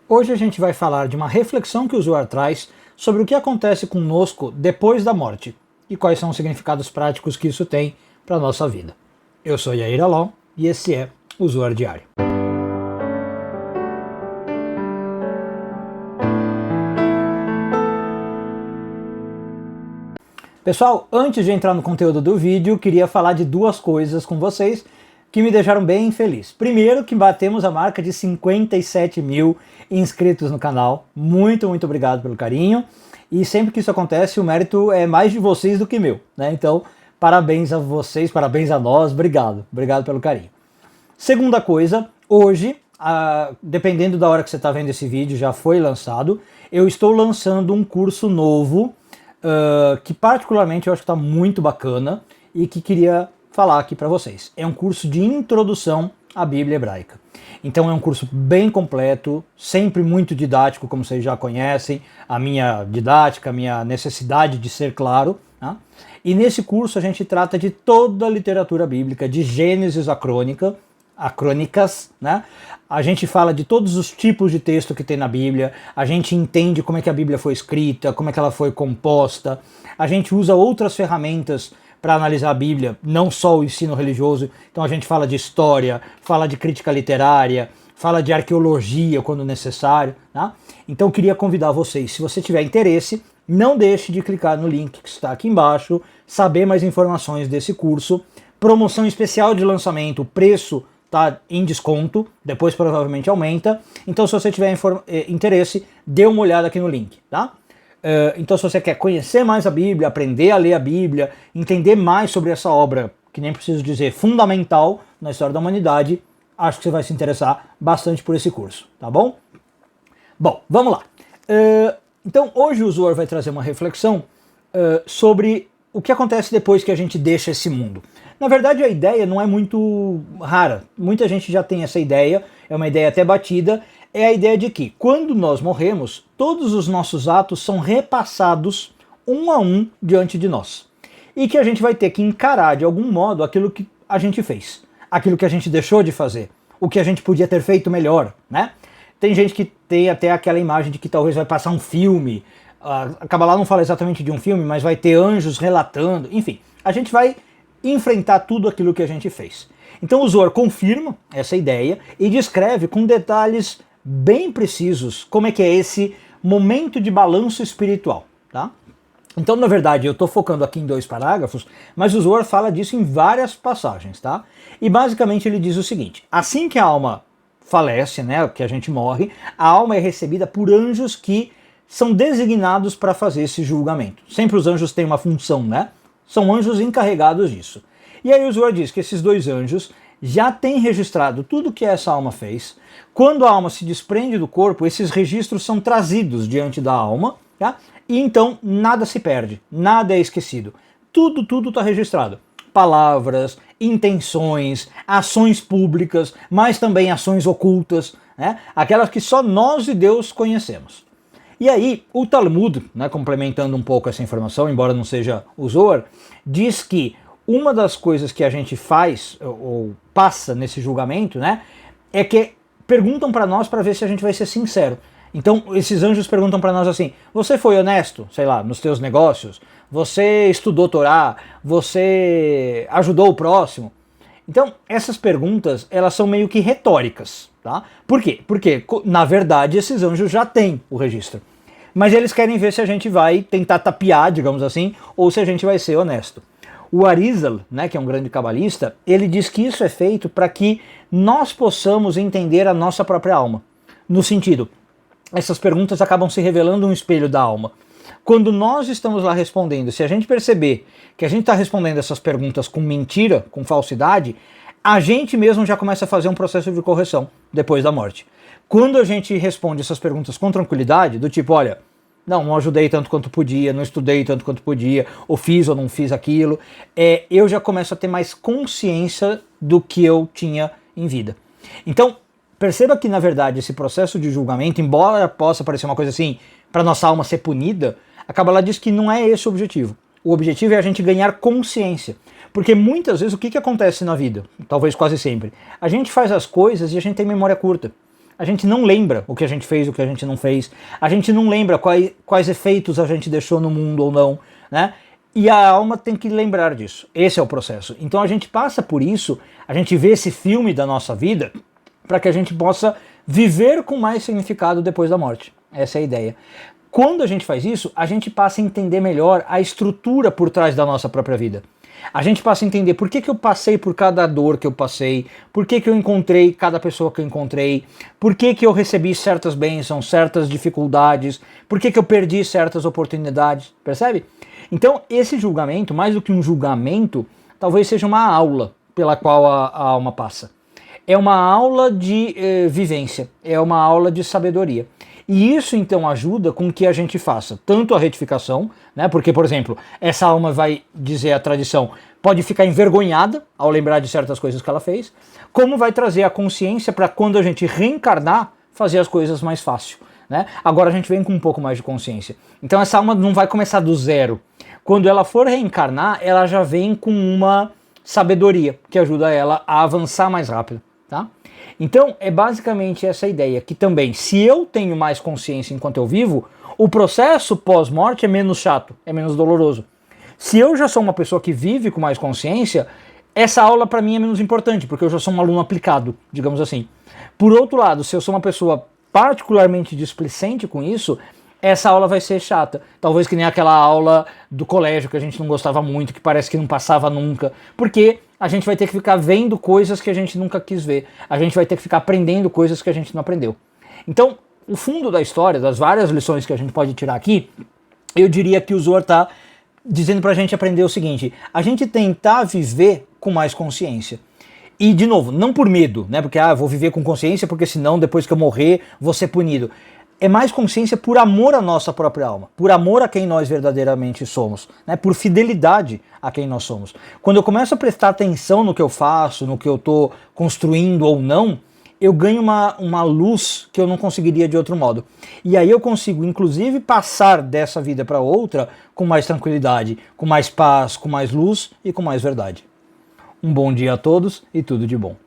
Hoje a gente vai falar de uma reflexão que o Zohar traz sobre o que acontece conosco depois da morte e quais são os significados práticos que isso tem para a nossa vida. Eu sou Yair Alon e esse é o Zohar Diário. Pessoal, antes de entrar no conteúdo do vídeo, queria falar de duas coisas com vocês que me deixaram bem feliz. Primeiro, que batemos a marca de 57 mil inscritos no canal. Muito obrigado pelo carinho. E sempre que isso acontece, o mérito é mais de vocês do que meu, né? Então, parabéns a vocês, parabéns a nós, obrigado. Obrigado pelo carinho. Segunda coisa, hoje, dependendo da hora que você está vendo esse vídeo, já foi lançado, eu estou lançando um curso novo, que particularmente eu acho que está muito bacana e que queria falar aqui para vocês. É um curso de introdução à Bíblia Hebraica. Então é um curso bem completo, sempre muito didático, como vocês já conhecem, a minha didática, a minha necessidade de ser claro, tá? E nesse curso a gente trata de toda a literatura bíblica, de Gênesis a crônicas, né? A gente fala de todos os tipos de texto que tem na Bíblia, a gente entende como é que a Bíblia foi escrita, como é que ela foi composta, a gente usa outras ferramentas para analisar a Bíblia, não só o ensino religioso. Então a gente fala de história, fala de crítica literária, fala de arqueologia quando necessário, tá? Então eu queria convidar vocês, se você tiver interesse, não deixe de clicar no link que está aqui embaixo, saber mais informações desse curso, promoção especial de lançamento, o preço está em desconto, depois provavelmente aumenta, então se você tiver interesse, dê uma olhada aqui no link, tá? Então se você quer conhecer mais a Bíblia, aprender a ler a Bíblia, entender mais sobre essa obra, que nem preciso dizer, fundamental na história da humanidade, acho que você vai se interessar bastante por esse curso, tá bom? Bom, vamos lá. Então hoje o Zohar vai trazer uma reflexão sobre o que acontece depois que a gente deixa esse mundo. Na verdade a ideia não é muito rara, muita gente já tem essa ideia, é uma ideia até batida, é a ideia de que quando nós morremos, todos os nossos atos são repassados um a um diante de nós. E que a gente vai ter que encarar de algum modo aquilo que a gente fez, aquilo que a gente deixou de fazer, o que a gente podia ter feito melhor, né? Tem gente que tem até aquela imagem de que talvez vai passar um filme, a Kabbalah não fala exatamente de um filme, mas vai ter anjos relatando, enfim, a gente vai enfrentar tudo aquilo que a gente fez. Então o Zohar confirma essa ideia e descreve com detalhes bem precisos como é que é esse momento de balanço espiritual, tá? Então, na verdade, eu estou focando aqui em 2 parágrafos, mas o Zohar fala disso em várias passagens, tá? E basicamente ele diz o seguinte: assim que a alma falece, né, que a gente morre, a alma é recebida por anjos que são designados para fazer esse julgamento. Sempre os anjos têm uma função, né? São anjos encarregados disso. E aí o Zohar diz que esses 2 anjos já têm registrado tudo que essa alma fez. Quando a alma se desprende do corpo, esses registros são trazidos diante da alma, tá? E então nada se perde, nada é esquecido. Tudo está registrado. Palavras, intenções, ações públicas, mas também ações ocultas, né? Aquelas que só nós e Deus conhecemos. E aí, o Talmud, né, complementando um pouco essa informação, embora não seja o Zohar, diz que uma das coisas que a gente faz, ou passa nesse julgamento, né, é que perguntam para nós para ver se a gente vai ser sincero. Então, esses anjos perguntam para nós assim: você foi honesto, sei lá, nos teus negócios? Você estudou Torá? Você ajudou o próximo? Então, essas perguntas, elas são meio que retóricas, tá? Por quê? Porque, na verdade, esses anjos já têm o registro. Mas eles querem ver se a gente vai tentar tapear, digamos assim, ou se a gente vai ser honesto. O Arizal, né, que é um grande cabalista, ele diz que isso é feito para que nós possamos entender a nossa própria alma. No sentido, essas perguntas acabam se revelando um espelho da alma. Quando nós estamos lá respondendo, se a gente perceber que a gente está respondendo essas perguntas com mentira, com falsidade, a gente mesmo já começa a fazer um processo de correção depois da morte. Quando a gente responde essas perguntas com tranquilidade, do tipo, olha, não ajudei tanto quanto podia, não estudei tanto quanto podia, ou fiz ou não fiz aquilo, eu já começo a ter mais consciência do que eu tinha em vida. Então, perceba que, na verdade, esse processo de julgamento, embora possa parecer uma coisa assim, para nossa alma ser punida, a Kabbalah diz que não é esse o objetivo. O objetivo é a gente ganhar consciência. Porque muitas vezes o que acontece na vida? Talvez quase sempre. A gente faz as coisas e a gente tem memória curta. A gente não lembra o que a gente fez, o que a gente não fez. A gente não lembra quais efeitos a gente deixou no mundo ou não, né? E a alma tem que lembrar disso. Esse é o processo. Então a gente passa por isso, a gente vê esse filme da nossa vida para que a gente possa viver com mais significado depois da morte. Essa é a ideia. Quando a gente faz isso, a gente passa a entender melhor a estrutura por trás da nossa própria vida. A gente passa a entender por que eu passei por cada dor que eu passei, por que eu encontrei cada pessoa que eu encontrei, por que eu recebi certas bênçãos, certas dificuldades, por que eu perdi certas oportunidades, percebe? Então esse julgamento, mais do que um julgamento, talvez seja uma aula pela qual a alma passa. É uma aula de vivência, é uma aula de sabedoria. E isso então ajuda com que a gente faça tanto a retificação, né? Porque, por exemplo, essa alma vai dizer a tradição, pode ficar envergonhada ao lembrar de certas coisas que ela fez, como vai trazer a consciência para quando a gente reencarnar, fazer as coisas mais fácil, né? Agora a gente vem com um pouco mais de consciência. Então essa alma não vai começar do zero. Quando ela for reencarnar, ela já vem com uma sabedoria que ajuda ela a avançar mais rápido, tá? Então é basicamente essa ideia, que também, se eu tenho mais consciência enquanto eu vivo, o processo pós-morte é menos chato, é menos doloroso. Se eu já sou uma pessoa que vive com mais consciência, essa aula para mim é menos importante, porque eu já sou um aluno aplicado, digamos assim. Por outro lado, se eu sou uma pessoa particularmente displicente com isso, essa aula vai ser chata. Talvez que nem aquela aula do colégio que a gente não gostava muito, que parece que não passava nunca, porque a gente vai ter que ficar vendo coisas que a gente nunca quis ver. A gente vai ter que ficar aprendendo coisas que a gente não aprendeu. Então, o fundo da história, das várias lições que a gente pode tirar aqui, eu diria que o Zohar está dizendo pra gente aprender o seguinte: a gente tentar viver com mais consciência. E, de novo, não por medo, né? Porque, vou viver com consciência porque senão depois que eu morrer vou ser punido. É mais consciência por amor à nossa própria alma, por amor a quem nós verdadeiramente somos, né? Por fidelidade a quem nós somos. Quando eu começo a prestar atenção no que eu faço, no que eu estou construindo ou não, eu ganho uma luz que eu não conseguiria de outro modo. E aí eu consigo, inclusive, passar dessa vida para outra com mais tranquilidade, com mais paz, com mais luz e com mais verdade. Um bom dia a todos e tudo de bom.